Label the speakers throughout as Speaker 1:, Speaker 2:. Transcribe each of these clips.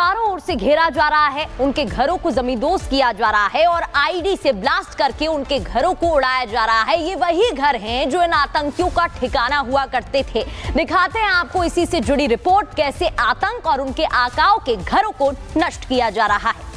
Speaker 1: चारों ओर से घेरा जा रहा है, उनके घरों को जमींदोज किया जा रहा है और आईडी से ब्लास्ट करके उनके घरों को उड़ाया जा रहा है। ये वही घर हैं जो इन आतंकियों का ठिकाना हुआ करते थे। दिखाते हैं आपको इसी से जुड़ी रिपोर्ट, कैसे आतंक और उनके आकाओं के घरों को नष्ट किया जा रहा है।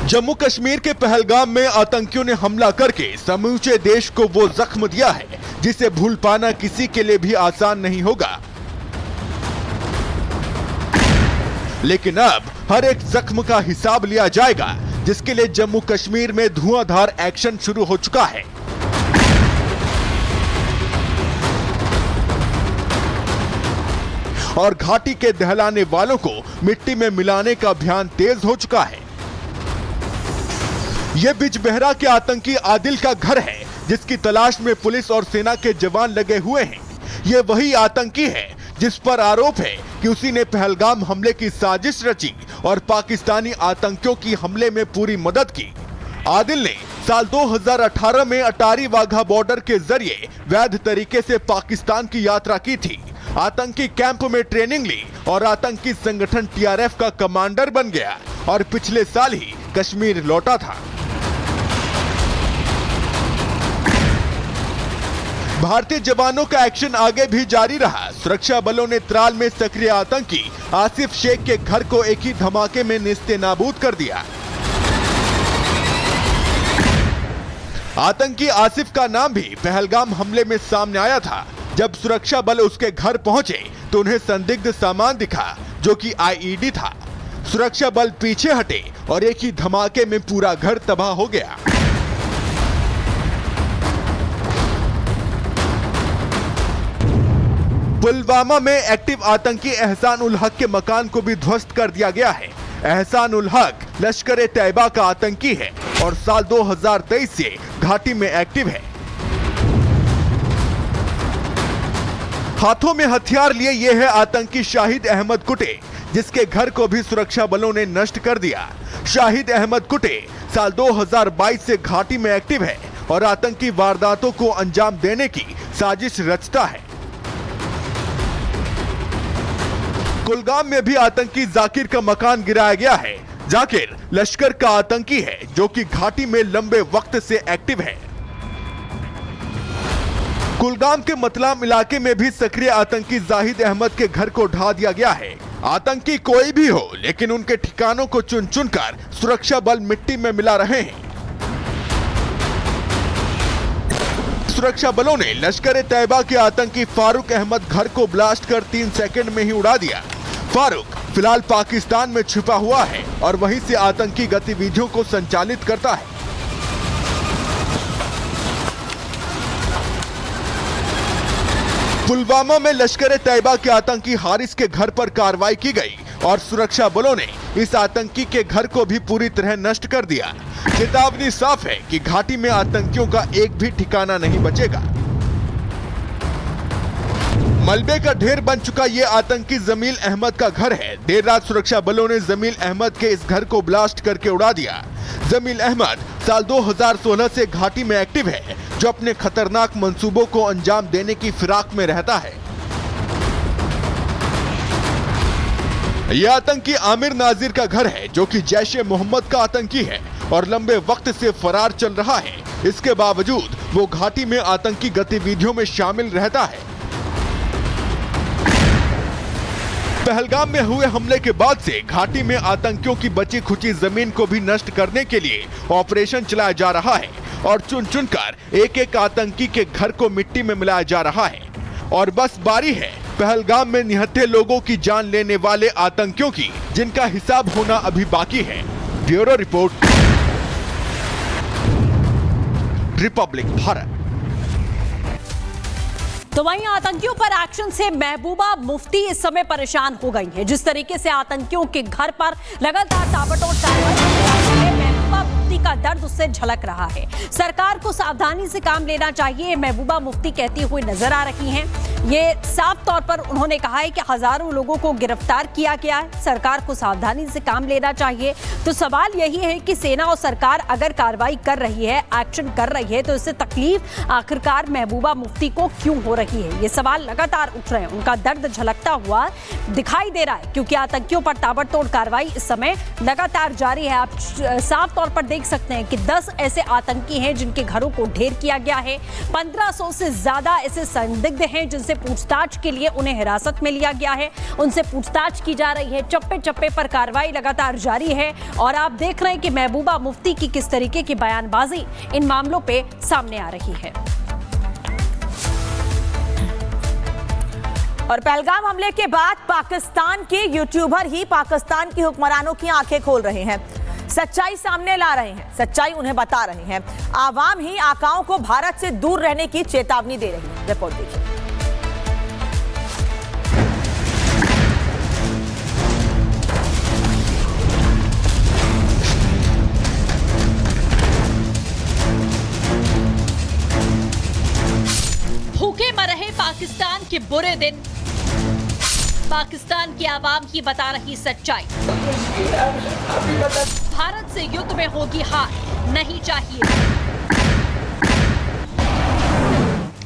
Speaker 2: जम्मू कश्मीर के पहलगाम में आतंकियों ने हमला करके समूचे देश को वो जख्म दिया है जिसे भूल पाना किसी के लिए भी आसान नहीं होगा। लेकिन अब हर एक जख्म का हिसाब लिया जाएगा, जिसके लिए जम्मू कश्मीर में धुआंधार एक्शन शुरू हो चुका है। और घाटी के दहलाने वालों को मिट्टी में मिलाने का अभियान तेज हो चुका है। यह बिजबेहरा के आतंकी आदिल का घर है, जिसकी तलाश में पुलिस और सेना के जवान लगे हुए हैं। ये वही आतंकी है जिस पर आरोप है कि उसी ने पहलगाम हमले की साजिश रची और पाकिस्तानी आतंकियों की हमले में पूरी मदद की। आदिल ने साल 2018 में अटारी वाघा बॉर्डर के जरिए वैध तरीके से पाकिस्तान की यात्रा की थी, आतंकी कैंप में ट्रेनिंग ली और आतंकी संगठन टीआरएफ का कमांडर बन गया और पिछले साल ही कश्मीर लौटा था। भारतीय जवानों का एक्शन आगे भी जारी रहा। सुरक्षा बलों ने त्राल में सक्रिय आतंकी आसिफ शेख के घर को एक ही धमाके में नेस्तनाबूद कर दिया। आतंकी आसिफ का नाम भी पहलगाम हमले में सामने आया था। जब सुरक्षा बल उसके घर पहुंचे तो उन्हें संदिग्ध सामान दिखा, जो कि आईईडी था। सुरक्षा बल पीछे हटे और एक ही धमाके में पूरा घर तबाह हो गया। पुलवामा में एक्टिव आतंकी एहसान उल हक के मकान को भी ध्वस्त कर दिया गया है। एहसान उल हक लश्कर ए तैयबा का आतंकी है और साल 2023 से घाटी में एक्टिव है। हाथों में हथियार लिए ये है आतंकी शाहिद अहमद कुटे, जिसके घर को भी सुरक्षा बलों ने नष्ट कर दिया। शाहिद अहमद कुटे साल 2022 से घाटी में एक्टिव है और आतंकी वारदातों को अंजाम देने की साजिश रचता है। कुलगाम में भी आतंकी जाकिर का मकान गिराया गया है। जाकिर लश्कर का आतंकी है जो कि घाटी में लंबे वक्त से एक्टिव है। कुलगाम के मतलाम इलाके में भी सक्रिय आतंकी जाहिद अहमद के घर को ढा दिया गया है। आतंकी कोई भी हो, लेकिन उनके ठिकानों को चुन चुनकर सुरक्षा बल मिट्टी में मिला रहे हैं। सुरक्षा बलों ने लश्कर ए तैयबा के आतंकी फारूक अहमद घर को ब्लास्ट कर 3 सेकंड में ही उड़ा दिया। फारूक फिलहाल पाकिस्तान में छिपा हुआ है और वहीं से आतंकी गतिविधियों को संचालित करता है। पुलवामा में लश्कर ए तैयबा के आतंकी हारिस के घर पर कार्रवाई की गई और सुरक्षा बलों ने इस आतंकी के घर को भी पूरी तरह नष्ट कर दिया। चेतावनी साफ है कि घाटी में आतंकियों का एक भी ठिकाना नहीं बचेगा। मलबे का ढेर बन चुका ये आतंकी जमील अहमद का घर है। देर रात सुरक्षा बलों ने जमील अहमद के इस घर को ब्लास्ट करके उड़ा दिया। जमील अहमद साल 2016 से घाटी में एक्टिव है, जो अपने खतरनाक मंसूबों को अंजाम देने की फिराक में रहता है। यह आतंकी आमिर नाजिर का घर है, जो कि जैश-ए मोहम्मद का आतंकी है और लंबे वक्त से फरार चल रहा है। इसके बावजूद वो घाटी में आतंकी गतिविधियों में शामिल रहता है। पहलगाम में हुए हमले के बाद से घाटी में आतंकियों की बची खुची जमीन को भी नष्ट करने के लिए ऑपरेशन चलाया जा रहा है और चुन चुनकर एक एक आतंकी के घर को मिट्टी में मिलाया जा रहा है। और बस बारी है पहलगाम में निहत्थे लोगों की जान लेने वाले आतंकियों की, जिनका हिसाब होना अभी बाकी है। Bureau report, Republic Bharat.
Speaker 1: तो वहीं आतंकियों पर एक्शन से महबूबा मुफ्ती इस समय परेशान हो गई है। जिस तरीके से आतंकियों के घर पर लगातार ताबड़तोड़ कार्रवाई महबूबा मुफ्ती
Speaker 3: आतंकी का दर्द उससे झलक रहा है। सरकार को सावधानी से काम लेना चाहिए, महबूबा मुफ्ती कहती हुई नजर आ रही हैं। ये साफ तौर पर उन्होंने कहा है कि हजारों लोगों को गिरफ्तार किया गया है, सरकार को सावधानी से काम लेना चाहिए। तो सवाल यही है कि सेना और सरकार अगर कार्रवाई कर रही है, एक्शन कर रही है, तो इससे तकलीफ आखिरकार महबूबा मुफ्ती को क्यों हो रही है? ये सवाल लगातार उठ रहे हैं, उनका दर्द झलकता हुआ दिखाई दे रहा है, क्योंकि आतंकियों पर ताबड़तोड़ कार्रवाई इस समय लगातार जारी है। आप साफ तौर पर देख सकते हैं कि 10 ऐसे आतंकी हैं जिनके घरों को ढेर किया गया है। 1500 से ज्यादा ऐसे संदिग्ध हैं जिनसे पूछताछ के लिए उन्हें हिरासत में लिया गया है, उनसे पूछताछ की जा रही है। चप्पे चप्पे पर कार्रवाई लगातार जारी है और आप देख रहे हैं कि महबूबा मुफ्ती की किस तरीके की बयानबाजी इन मामलों पे सामने आ रही है।
Speaker 4: और पहलगाम हमले के बाद पाकिस्तान के यूट्यूबर ही पाकिस्तान की हुक्मरानों की आंखें खोल रहे हैं, सच्चाई सामने ला रहे हैं, सच्चाई उन्हें बता रहे हैं। आवाम ही आकाओं को भारत से दूर रहने की चेतावनी दे रही है। रिपोर्ट देखिए।
Speaker 3: भूखे मर रहे पाकिस्तान के बुरे दिन, पाकिस्तान की आवाम ही बता रही सच्चाई। भारत से युद्ध में होगी हार, नहीं चाहिए।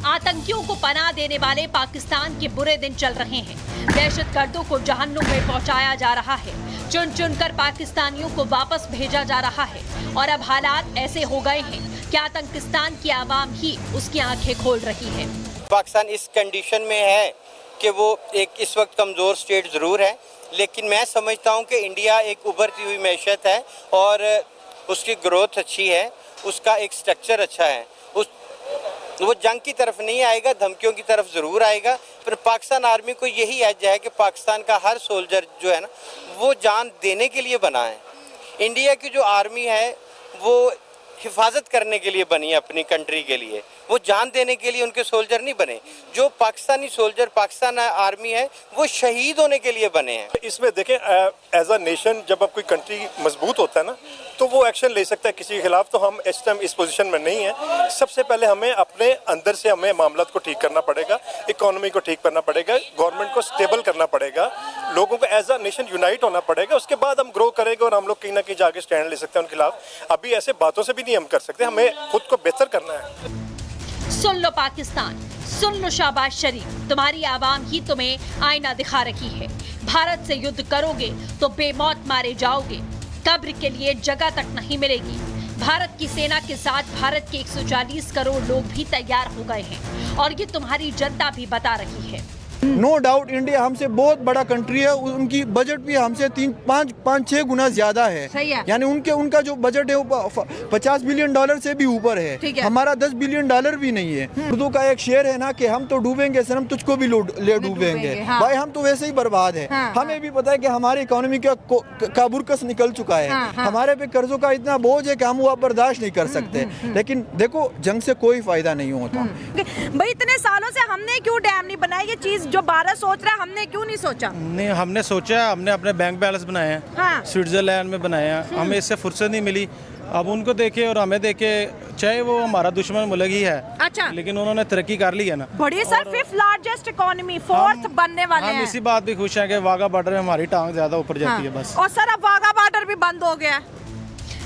Speaker 3: आतंकियों को पनाह देने वाले पाकिस्तान के बुरे दिन चल रहे हैं। दहशतगर्दों को जहन्नुम में पहुंचाया जा रहा है, चुन चुनकर पाकिस्तानियों को वापस भेजा जा रहा है। और अब हालात ऐसे हो गए हैं कि आतंकिस्तान की आवाम ही उसकी आंखें खोल रही है।
Speaker 5: पाकिस्तान इस कंडीशन में है कि वो एक इस वक्त कमज़ोर स्टेट ज़रूर है, लेकिन मैं समझता हूँ कि इंडिया एक उभरती हुई मैशत है और उसकी ग्रोथ अच्छी है, उसका एक स्ट्रक्चर अच्छा है। वो जंग की तरफ नहीं आएगा, धमकियों की तरफ ज़रूर आएगा। पर पाकिस्तान आर्मी को यही एज है कि पाकिस्तान का हर सोल्जर जो है ना, वो जान देने के लिए बना है। इंडिया की जो आर्मी है वो हिफाजत करने के लिए बनी है, अपनी कंट्री के लिए, वो जान देने के लिए उनके सोल्जर नहीं बने। जो पाकिस्तानी सोल्जर, पाकिस्तान आर्मी है, वो शहीद होने के लिए बने हैं।
Speaker 6: इसमें देखें, एज अ नेशन जब अब कोई कंट्री मजबूत होता है ना, तो वो एक्शन ले सकता है किसी के खिलाफ। तो हम इस टाइम इस पोजीशन में नहीं है। सबसे पहले हमें अपने अंदर से हमें मामला को ठीक करना पड़ेगा, इकोनॉमी को ठीक करना पड़ेगा, गवर्नमेंट को स्टेबल करना पड़ेगा, लोगों को एज अ नेशन यूनाइट होना पड़ेगा। उसके बाद हम ग्रो करेंगे और हम लोग कहीं ना कहीं जाके स्टैंड ले सकते हैं उनके खिलाफ। अभी ऐसे बातों से भी नहीं हम कर सकते, हमें खुद को बेहतर करना है।
Speaker 3: सुन लो पाकिस्तान, सुन लो शाबाश शरीफ, तुम्हारी आवाम ही तुम्हें आईना दिखा रही है। भारत से युद्ध करोगे तो बेमौत मारे जाओगे, कब्र के लिए जगह तक नहीं मिलेगी। भारत की सेना के साथ भारत के 140 करोड़ लोग भी तैयार हो गए हैं और ये तुम्हारी जनता भी बता रही है।
Speaker 7: नो डाउट इंडिया हमसे बहुत बड़ा कंट्री है, उनकी बजट भी हमसे 3-5-6 गुना ज्यादा है। यानी उनका जो बजट है वो $50 बिलियन से भी ऊपर है। हमारा $10 बिलियन भी नहीं है। उर्दू का एक शेर है ना कि हम तो डूबेंगे सनम, तुझको भी ले डूबेंगे। भाई हम तो वैसे ही बर्बाद है। हमें भी पता है कि हमारी इकोनॉमी का बुरकस निकल चुका है। हमारे पे कर्जों का इतना बोझ है कि हम वो बर्दाश्त नहीं कर सकते। लेकिन देखो, जंग से कोई फायदा नहीं होता।
Speaker 4: भाई इतने सालों से हमने क्यों डैम नहीं बनाई? ये चीज जो भारत सोच रहा है, हमने क्यों नहीं सोचा?
Speaker 8: नहीं, हमने सोचा, हमने अपने बैंक बैलेंस बनाए हैं।
Speaker 4: हाँ।
Speaker 8: स्विट्जरलैंड में बनाए हैं। हमें इससे फुर्सत नहीं मिली। अब उनको देखे और हमें देखे, चाहे वो हमारा दुश्मन मुल्क ही है,
Speaker 4: अच्छा,
Speaker 8: लेकिन उन्होंने तरक्की कर ली है ना।
Speaker 4: बड़ी sir, 5th largest economy, 4th बनने वाले हैं।
Speaker 8: हम इसी बात भी खुश हैं कि वाघा बॉर्डर में हमारी टांग ज्यादा ऊपर जाती है बस।
Speaker 4: और सर अब वाघा बॉर्डर भी बंद हो गया है।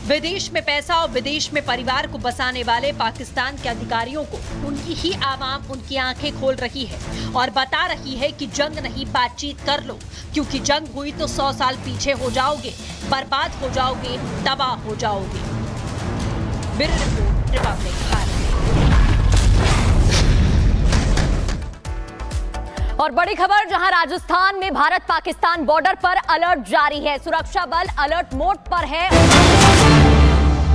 Speaker 3: विदेश में पैसा और विदेश में परिवार को बसाने वाले पाकिस्तान के अधिकारियों को उनकी ही आवाम उनकी आंखें खोल रही है और बता रही है कि जंग नहीं, बातचीत कर लो, क्योंकि जंग हुई तो 100 साल पीछे हो जाओगे, बर्बाद हो जाओगे, तबाह हो जाओगे। Bureau report, Republic Bharat.
Speaker 1: और बड़ी खबर, जहां राजस्थान में भारत पाकिस्तान बॉर्डर पर अलर्ट जारी है। सुरक्षा बल अलर्ट मोड पर है।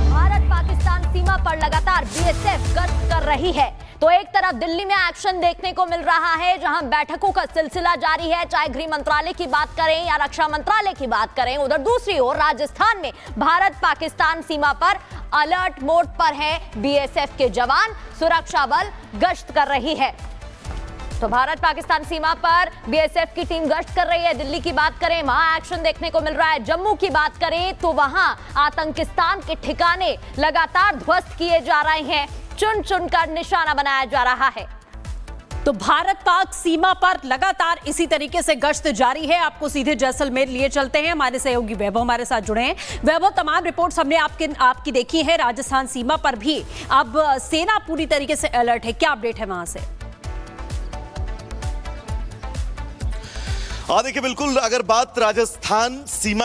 Speaker 1: भारत पाकिस्तान सीमा पर लगातार बीएसएफ गश्त कर रही है। तो एक तरफ दिल्ली में एक्शन देखने को मिल रहा है, जहां बैठकों का सिलसिला जारी है, चाहे गृह मंत्रालय की बात करें या रक्षा मंत्रालय की बात करें। उधर दूसरी ओर राजस्थान में भारत पाकिस्तान सीमा पर अलर्ट मोड पर है बीएसएफ के जवान, सुरक्षा बल गश्त कर रही है। तो भारत पाकिस्तान सीमा पर बीएसएफ की टीम गश्त कर रही है। दिल्ली की बात करें, वहां एक्शन देखने को मिल रहा है। जम्मू की बात करें तो वहां आतंकिस्तान के ठिकाने लगातार ध्वस्त किए जा रहे हैं, चुन चुनकर निशाना बनाया जा रहा है।
Speaker 3: तो भारत पाक सीमा पर लगातार इसी तरीके से गश्त जारी है। आपको सीधे जैसलमेर लिए चलते हैं। हमारे सहयोगी वैभव हमारे साथ जुड़े हैं। वैभव, तमाम रिपोर्ट्स हमने आपकी देखी है। राजस्थान सीमा पर भी अब सेना पूरी तरीके से अलर्ट है। क्या अपडेट है वहां से?
Speaker 9: देखिए, बिल्कुल, अगर बात राजस्थान सीमा